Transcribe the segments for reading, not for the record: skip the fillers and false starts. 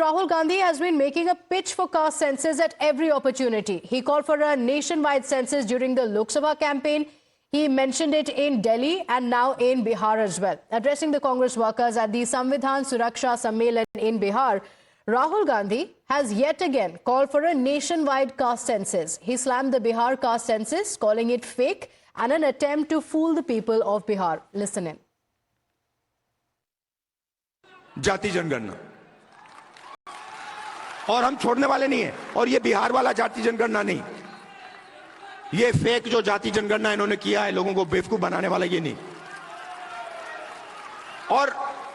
Rahul Gandhi has been making a pitch for caste census at every opportunity. He called for a nationwide census during the Lok Sabha campaign. He mentioned it in Delhi and now in Bihar as well. Addressing the Congress workers at the Samvidhan Suraksha Sammelan in Bihar, Rahul Gandhi has yet again called for a nationwide caste census. He slammed the Bihar caste census, calling it fake and an attempt to fool the people of Bihar. Listen in. जाति जनगणना और हम छोड़ने वाले नहीं है। और ये बिहार वाला जाति जनगणना नहीं, ये फेक जो जाति जनगणना इन्होंने किया है, लोगों को बेवकूफ बनाने वाला ये नहीं।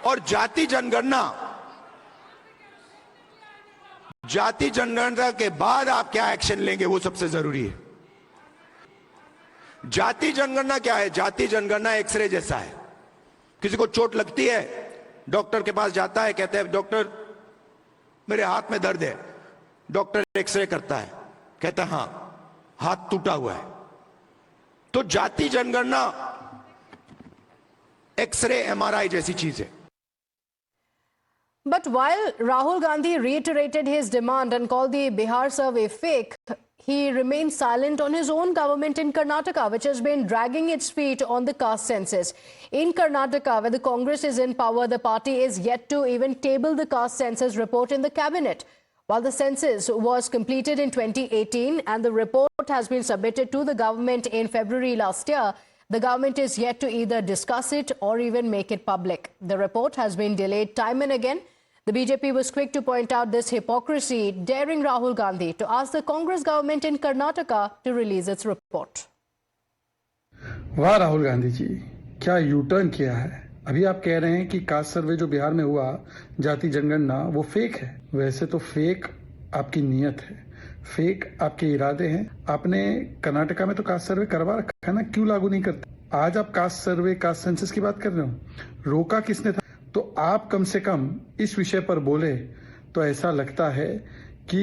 और जाति जनगणना के बाद आप क्या एक्शन लेंगे वो सबसे जरूरी है। जाति जनगणना क्या है? जाति जनगणना एक्सरे जैसा है। किसी को चोट लगती है, डॉक्टर के पास जाता है, कहते हैं डॉक्टर मेरे हाथ में दर्द है। डॉक्टर एक्सरे करता है, कहता है हाँ हाथ टूटा हुआ है। तो जाति जनगणना एक्सरे एमआरआई जैसी चीज है। But while Rahul Gandhi reiterated his demand and called the Bihar survey fake, he remained silent on his own government in Karnataka, which has been dragging its feet on the caste census. In Karnataka, where the Congress is in power, the party is yet to even table the caste census report in the cabinet. While the census was completed in 2018 and the report has been submitted to the government in February last year, the government is yet to either discuss it or even make it public. The report has been delayed time and again. The BJP was quick to point out this hypocrisy, daring Rahul Gandhi to ask the Congress government in Karnataka to release its report. वाह राहुल गांधी जी, क्या U turn किया है। अभी आप कह रहे हैं कि कास्ट सर्वे जो बिहार में हुआ, जाति जनगणना, वो फेक है। वैसे तो फेक आपकी नीयत है, फेक आपके इरादे हैं। आपने कर्नाटका में तो कास्ट सर्वे करवा रखा है ना, क्यों लागू नहीं करते? आज आप कास्ट सर्वे, कास्ट सेंसस की बात कर रहे हो। रोका किसने था? तो आप कम से कम इस विषय पर बोले तो ऐसा लगता है कि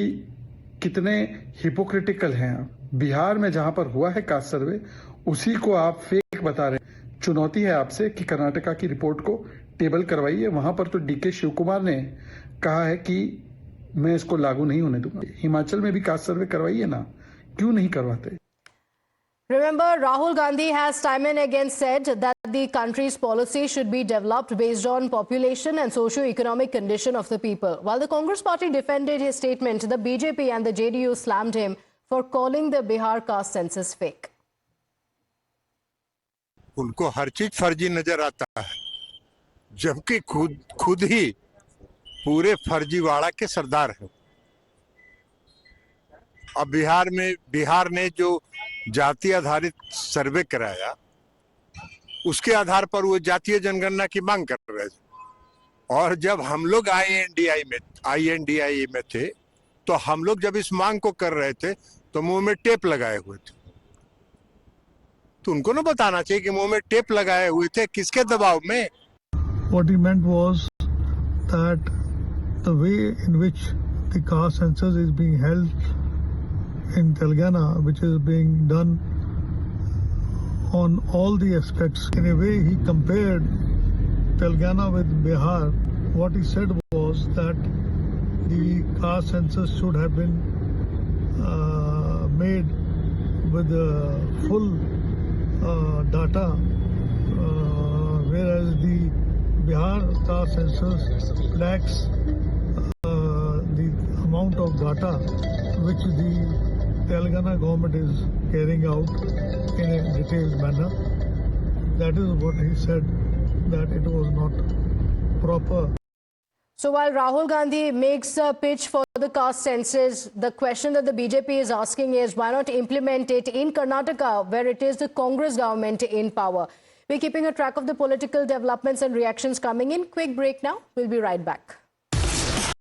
कितने हिपोक्रिटिकल हैं आप। बिहार में जहां पर हुआ है कास्ट सर्वे, उसी को आप फेक बता रहे हैं। चुनौती है आपसे कि कर्नाटका की रिपोर्ट को टेबल करवाइए। वहां पर तो डीके शिव कुमार ने कहा है कि मैं इसको लागू नहीं होने दूंगा। हिमाचल में भी कास्ट सर्वे करवाइए ना, क्यों नहीं करवाते? Remember, Rahul Gandhi has time and again said that the country's policy should be developed based on population and socio-economic condition of the people. While the Congress party defended his statement, the BJP and the JDU slammed him for calling the Bihar caste census fake. उनको हर चीज फर्जी नजर आता है, जबकि खुद ही पूरे फर्जीवाड़ा के सरदार हैं। अब बिहार ने जो जाति आधारित सर्वे कराया, उसके आधार पर वो जातीय जनगणना की मांग कर रहे थे। और जब हम लोग आईएनडीआई में थे, तो हम लोग जब इस मांग को कर रहे थे तो मुंह में टेप लगाए हुए थे। तो उनको ना बताना चाहिए कि मुंह में टेप लगाए हुए थे, किसके दबाव में? What he meant was that the way in which the caste census is being held in Telangana, which is being done on all the aspects. In a way, he compared Telangana with Bihar. What he said was that the caste census should have been made with full data, whereas the Bihar caste census lacks the amount of data which the Telangana government is carrying out in a detailed manner. That is what he said, that it was not proper. So while Rahul Gandhi makes a pitch for the caste census, the question that the BJP is asking is why not implement it in Karnataka, where it is the Congress government in power. We're keeping a track of the political developments and reactions coming in. Quick break now. We'll be right back.